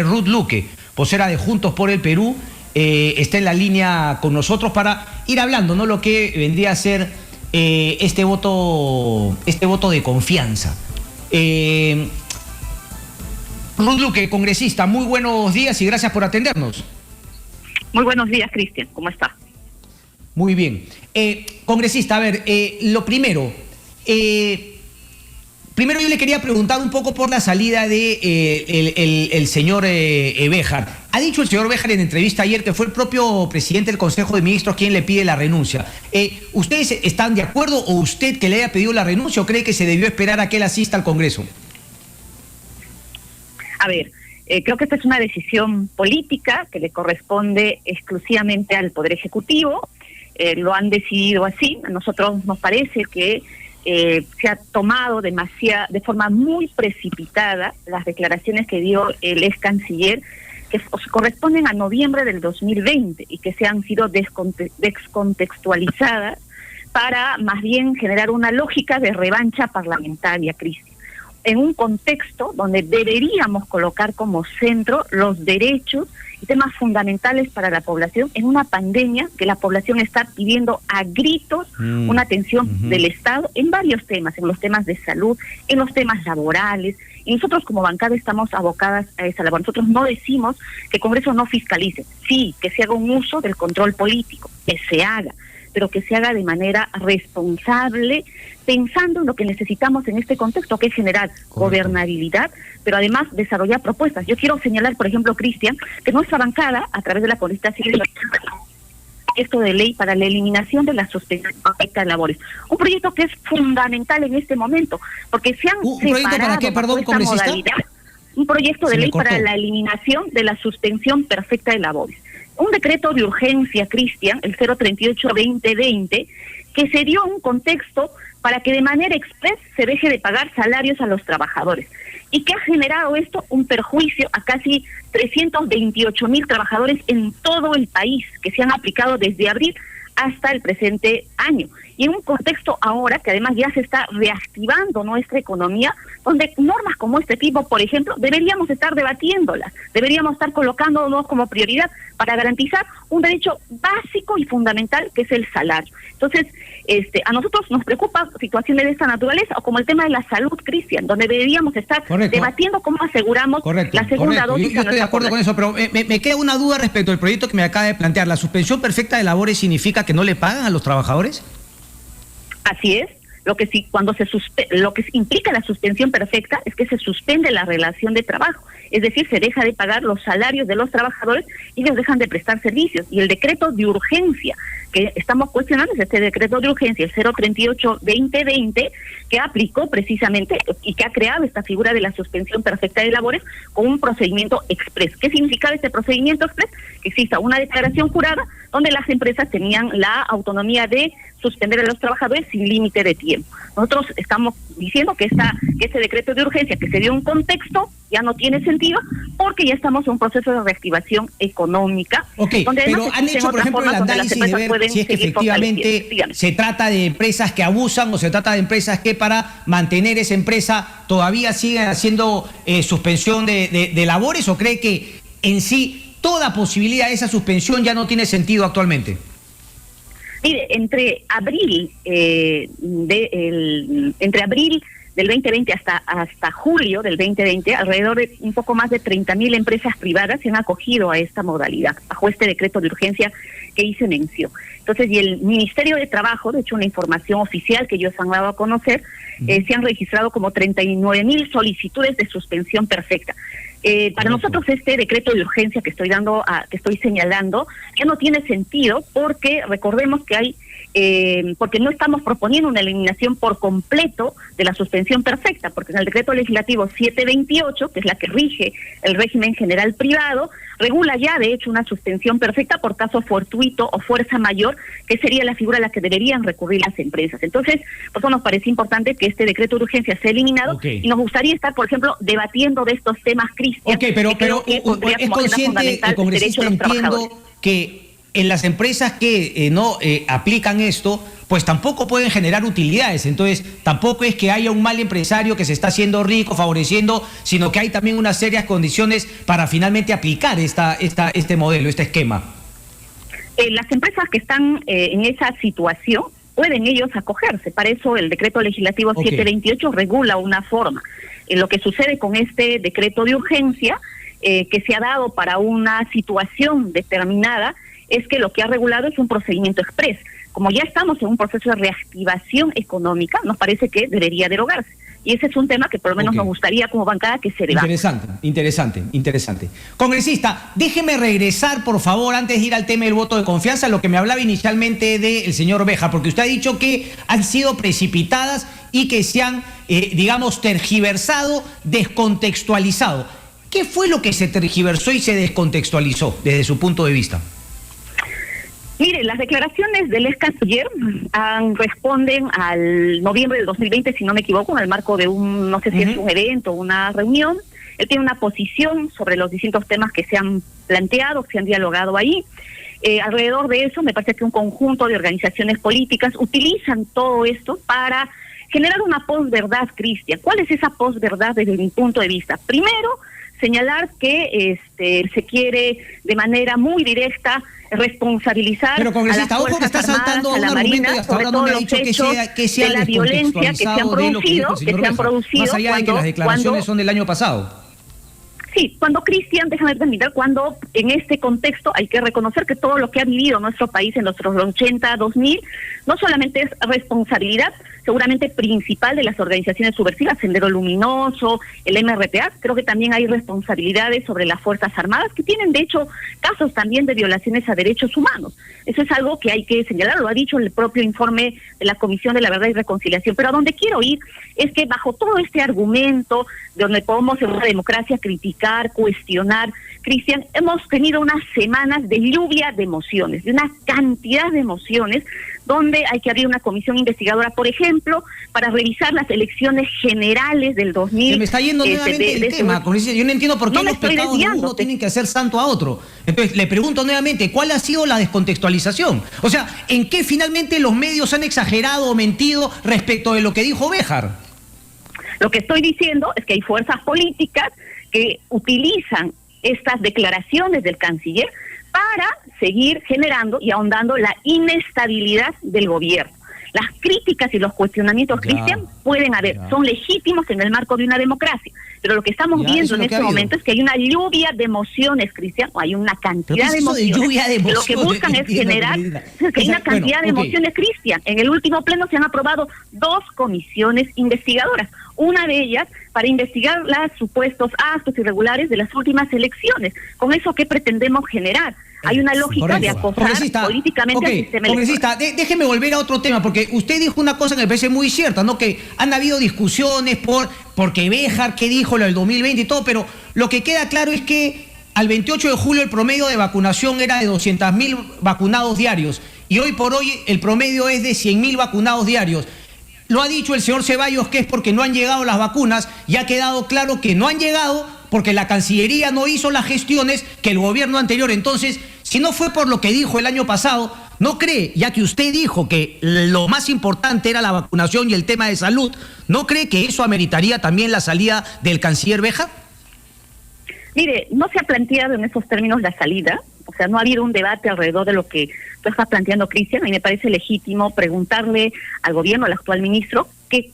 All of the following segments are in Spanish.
Ruth Luque, vocera de Juntos por el Perú, está en la línea con nosotros para ir hablando, ¿no?, lo que vendría a ser este voto de confianza. Ruth Luque, congresista, muy buenos días y gracias por atendernos. Muy buenos días, Cristian, ¿cómo está? Muy bien. Congresista, a ver, lo primero, yo le quería preguntar un poco por la salida de el señor Béjar. Ha dicho el señor Béjar en entrevista ayer que fue el propio presidente del Consejo de Ministros quien le pide la renuncia. ¿Ustedes están de acuerdo o usted que le haya pedido la renuncia o cree que se debió esperar a que él asista al Congreso? A ver, creo que esta es una decisión política que le corresponde exclusivamente al Poder Ejecutivo. Lo han decidido así. A nosotros nos parece que se ha tomado de forma muy precipitada las declaraciones que dio el ex canciller, que corresponden a noviembre del 2020 y que se han sido descontextualizadas para más bien generar una lógica de revancha parlamentaria, Cristian, en un contexto donde deberíamos colocar como centro los derechos y temas fundamentales para la población en una pandemia que la población está pidiendo a gritos una atención del Estado en varios temas, en los temas de salud, en los temas laborales, y nosotros como bancada estamos abocadas a esa labor. Nosotros no decimos que el Congreso no fiscalice, sí, que se haga un uso del control político, que se haga, pero que se haga de manera responsable, pensando en lo que necesitamos en este contexto, que es generar gobernabilidad, pero además desarrollar propuestas. Yo quiero señalar, por ejemplo, Cristian, que nuestra bancada, a través de la Congresista Civil, proyecto de ley para la eliminación de la suspensión de labores. Un proyecto que es fundamental en este momento, porque se han ¿Un proyecto para qué, perdón, congresista? Un proyecto de ley para la eliminación de la suspensión perfecta de labores. Un decreto de urgencia, Cristian, el 038-2020, que se dio un contexto para que de manera express se deje de pagar salarios a los trabajadores. ¿Y qué ha generado esto? Un perjuicio a casi 328,000 trabajadores en todo el país, que se han aplicado desde abril hasta el presente año. Y en un contexto ahora que además ya se está reactivando nuestra economía, donde normas como este tipo, por ejemplo, deberíamos estar debatiéndolas, deberíamos estar colocándonos como prioridad para garantizar un derecho básico y fundamental que es el salario. Entonces, a nosotros nos preocupa situaciones de esta naturaleza, o como el tema de la salud, Cristian, donde deberíamos estar debatiendo cómo aseguramos la segunda dosis. Yo estoy de acuerdo con eso, pero me queda una duda respecto al proyecto que me acaba de plantear. ¿La suspensión perfecta de labores significa que no le pagan a los trabajadores? Así es. Lo que implica la suspensión perfecta es que se suspende la relación de trabajo, es decir, se deja de pagar los salarios de los trabajadores y ellos dejan de prestar servicios. Y el decreto de urgencia que estamos cuestionando es este decreto de urgencia, el 038-2020, que aplicó precisamente y que ha creado esta figura de la suspensión perfecta de labores con un procedimiento express. ¿Qué significaba este procedimiento express? Que exista una declaración jurada donde las empresas tenían la autonomía de suspender a los trabajadores sin límite de tiempo. Nosotros estamos diciendo que este decreto de urgencia que se dio un contexto ya no tiene sentido porque ya estamos en un proceso de reactivación económica. Donde pero han hecho, por ejemplo, el análisis de ver si es que efectivamente se trata de empresas que abusan o se trata de empresas que para mantener esa empresa todavía siguen haciendo suspensión de labores, o cree que en sí toda posibilidad de esa suspensión ya no tiene sentido actualmente. Mire, entre abril del 2020 hasta julio del 2020, alrededor de un poco más de 30,000 empresas privadas se han acogido a esta modalidad, bajo este decreto de urgencia que hice mención. Entonces, y el Ministerio de Trabajo, de hecho una información oficial que ellos han dado a conocer, se han registrado como 39,000 solicitudes de suspensión perfecta. Para nosotros este decreto de urgencia que estoy señalando ya no tiene sentido, porque recordemos que hay porque no estamos proponiendo una eliminación por completo de la suspensión perfecta, porque en el decreto legislativo 728, que es la que rige el régimen general privado, regula ya de hecho una suspensión perfecta por caso fortuito o fuerza mayor, que sería la figura a la que deberían recurrir las empresas. Entonces, por eso nos parece importante que este decreto de urgencia sea eliminado, y nos gustaría estar, por ejemplo, debatiendo de estos temas, Cristian. Pero es consciente, el congresista, entiendo que en las empresas que no aplican esto, pues tampoco pueden generar utilidades. Entonces, tampoco es que haya un mal empresario que se está haciendo rico, favoreciendo, sino que hay también unas serias condiciones para finalmente aplicar este modelo, este esquema. Las empresas que están en esa situación pueden ellos acogerse. Para eso el decreto legislativo 728 regula una forma. Lo que sucede con este decreto de urgencia que se ha dado para una situación determinada es que lo que ha regulado es un procedimiento exprés. Como ya estamos en un proceso de reactivación económica, nos parece que debería derogarse. Y ese es un tema que por lo menos nos gustaría como bancada que se debata. Interesante. Congresista, déjeme regresar, por favor, antes de ir al tema del voto de confianza, lo que me hablaba inicialmente del señor Béjar, porque usted ha dicho que han sido precipitadas y que se han, digamos, tergiversado, descontextualizado. ¿Qué fue lo que se tergiversó y se descontextualizó desde su punto de vista? Mire, las declaraciones del ex canciller responden al noviembre del 2020, si no me equivoco, en el marco de un, no sé si es un evento o una reunión. Él tiene una posición sobre los distintos temas que se han planteado, que se han dialogado ahí. Alrededor de eso, me parece que un conjunto de organizaciones políticas utilizan todo esto para generar una posverdad, Cristian. ¿Cuál es esa posverdad desde mi punto de vista? Primero, señalar que se quiere de manera muy directa responsabilizar. Pero congresista, ojo que está saltando a un argumento y hasta ahora no me ha dicho que sea de la violencia que se han producido, más allá de que las declaraciones son del año pasado. Sí, cuando Cristian, déjame terminar, cuando en este contexto hay que reconocer que todo lo que ha vivido nuestro país en los 80, 2000, no solamente es responsabilidad seguramente principal de las organizaciones subversivas, Sendero Luminoso, el MRTA, creo que también hay responsabilidades sobre las Fuerzas Armadas que tienen de hecho casos también de violaciones a derechos humanos. Eso es algo que hay que señalar, lo ha dicho el propio informe de la Comisión de la Verdad y Reconciliación, pero a donde quiero ir es que bajo todo este argumento de donde podemos en una democracia criticar, cuestionar, Cristian, hemos tenido unas semanas de lluvia de emociones, de una cantidad de emociones, donde hay que abrir una comisión investigadora, por ejemplo, para revisar las elecciones generales del 2000. Se me está yendo nuevamente el tema, yo no entiendo por qué los pecados de uno tienen que hacer santo a otro. Entonces, le pregunto nuevamente, ¿cuál ha sido la descontextualización? O sea, ¿en qué finalmente los medios han exagerado o mentido respecto de lo que dijo Béjar? Lo que estoy diciendo es que hay fuerzas políticas que utilizan estas declaraciones del canciller para seguir generando y ahondando la inestabilidad del gobierno. Las críticas y los cuestionamientos, Cristian, pueden haber, son legítimos en el marco de una democracia, pero lo que estamos viendo en este momento es que hay una lluvia de emociones, Cristian, o hay una cantidad de emociones, lo que buscan es generar, que hay una cantidad de emociones, Cristian. En el último pleno se han aprobado 2 comisiones investigadoras, una de ellas para investigar los supuestos actos irregulares de las últimas elecciones. ¿Con eso qué pretendemos generar? Hay una lógica de acosar políticamente al sistema electoral. Congresista, déjeme volver a otro tema, porque usted dijo una cosa que me parece muy cierta, ¿no? Que han habido discusiones porque Béjar, ¿qué dijo lo del 2020 y todo? Pero lo que queda claro es que al 28 de julio el promedio de vacunación era de 200.000 vacunados diarios, y hoy por hoy el promedio es de 100.000 vacunados diarios. Lo ha dicho el señor Ceballos que es porque no han llegado las vacunas, y ha quedado claro que no han llegado porque la Cancillería no hizo las gestiones que el gobierno anterior. Entonces, si no fue por lo que dijo el año pasado, ¿no cree, ya que usted dijo que lo más importante era la vacunación y el tema de salud, ¿no cree que eso ameritaría también la salida del canciller Béjar? Mire, no se ha planteado en esos términos la salida, o sea, no ha habido un debate alrededor de lo que tú estás planteando, Cristian, y me parece legítimo preguntarle al gobierno, al actual ministro, qué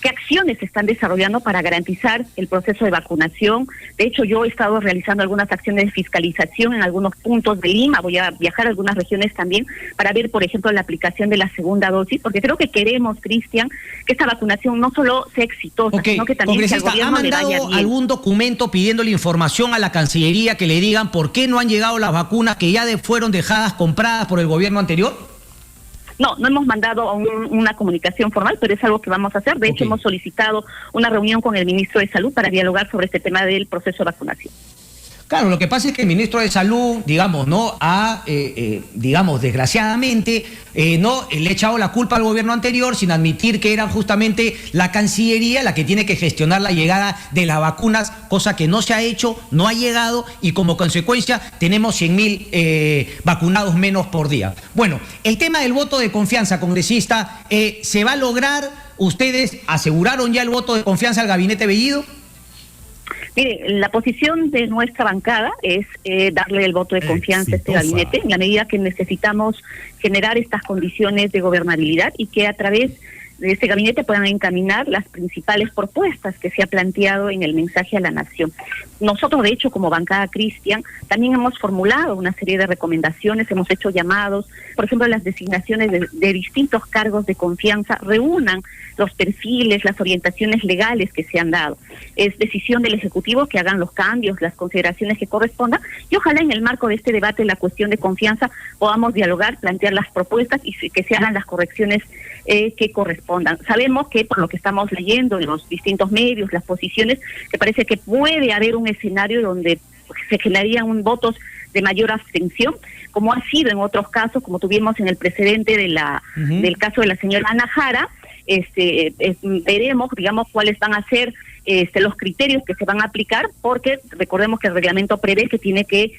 acciones se están desarrollando para garantizar el proceso de vacunación. De hecho, yo he estado realizando algunas acciones de fiscalización en algunos puntos de Lima, voy a viajar a algunas regiones también para ver, por ejemplo, la aplicación de la segunda dosis, porque creo que queremos, Cristian, que esta vacunación no solo sea exitosa, sino que también que al gobierno le vaya bien. ¿Ha mandado algún documento pidiéndole información a la Cancillería que le digan por qué no han llegado las vacunas que ya fueron dejadas compradas por el gobierno anterior? No hemos mandado una comunicación formal, pero es algo que vamos a hacer. De hecho, hemos solicitado una reunión con el ministro de Salud para dialogar sobre este tema del proceso de vacunación. Claro, lo que pasa es que el ministro de Salud, digamos, ¿no? Digamos, desgraciadamente, no le ha echado la culpa al gobierno anterior sin admitir que era justamente la Cancillería la que tiene que gestionar la llegada de las vacunas, cosa que no se ha hecho, no ha llegado y como consecuencia tenemos 100.000 vacunados menos por día. Bueno, el tema del voto de confianza, congresista, ¿se va a lograr? ¿Ustedes aseguraron ya el voto de confianza al gabinete Bellido? Mire, la posición de nuestra bancada es darle el voto de confianza a este gabinete en la medida que necesitamos generar estas condiciones de gobernabilidad y que a través de este gabinete puedan encaminar las principales propuestas que se ha planteado en el mensaje a la nación. Nosotros, de hecho, como bancada Cristian, también hemos formulado una serie de recomendaciones, hemos hecho llamados, por ejemplo, las designaciones de distintos cargos de confianza reúnan los perfiles, las orientaciones legales que se han dado. Es decisión del Ejecutivo que hagan los cambios, las consideraciones que correspondan, y ojalá en el marco de este debate, la cuestión de confianza, podamos dialogar, plantear las propuestas y que se hagan las correcciones que correspondan. Sabemos que por lo que estamos leyendo en los distintos medios, las posiciones, que parece que puede haber un escenario donde se generarían votos de mayor abstención, como ha sido en otros casos, como tuvimos en el precedente del caso de la señora Ana Jara. Veremos, digamos, cuáles van a ser los criterios que se van a aplicar, porque recordemos que el reglamento prevé que tiene que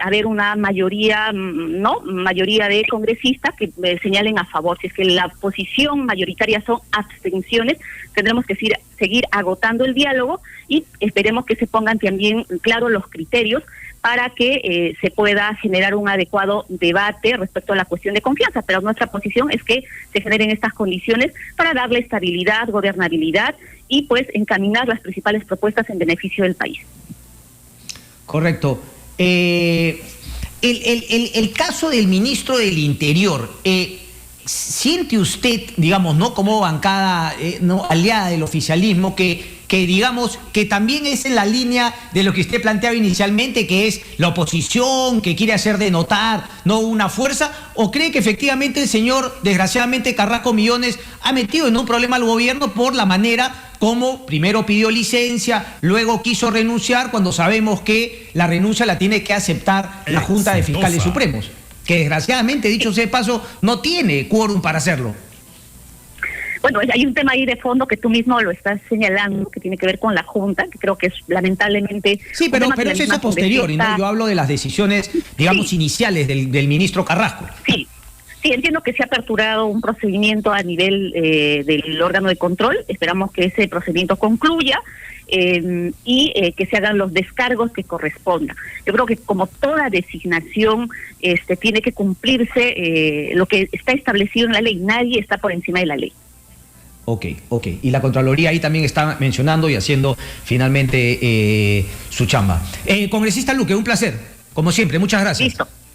haber una mayoría de congresistas que señalen a favor. Si es que la posición mayoritaria son abstenciones, tendremos que seguir agotando el diálogo y esperemos que se pongan también claros los criterios para que se pueda generar un adecuado debate respecto a la cuestión de confianza. Pero nuestra posición es que se generen estas condiciones para darle estabilidad, gobernabilidad y pues encaminar las principales propuestas en beneficio del país. Correcto. El caso del ministro del Interior, ¿siente usted, digamos, no como bancada aliada del oficialismo, que digamos que también es en la línea de lo que usted planteaba inicialmente, que es la oposición, que quiere hacer de notar no una fuerza, o cree que efectivamente el señor, desgraciadamente Carrasco Millones, ha metido en un problema al gobierno por la manera como primero pidió licencia, luego quiso renunciar, cuando sabemos que la renuncia la tiene que aceptar la Junta de Fiscales Supremos, que desgraciadamente, dicho sea de paso, no tiene quórum para hacerlo? Bueno, hay un tema ahí de fondo que tú mismo lo estás señalando, que tiene que ver con la Junta, que creo que es lamentablemente... Sí, pero es eso posterior, ¿no? Yo hablo de las decisiones, digamos, iniciales del ministro Carrasco. Sí, entiendo que se ha aperturado un procedimiento a nivel del órgano de control. Esperamos que ese procedimiento concluya y que se hagan los descargos que correspondan. Yo creo que como toda designación tiene que cumplirse lo que está establecido en la ley. Nadie está por encima de la ley. Ok. Y la Contraloría ahí también está mencionando y haciendo finalmente su chamba. Congresista Luque, un placer. Como siempre, muchas gracias. Listo.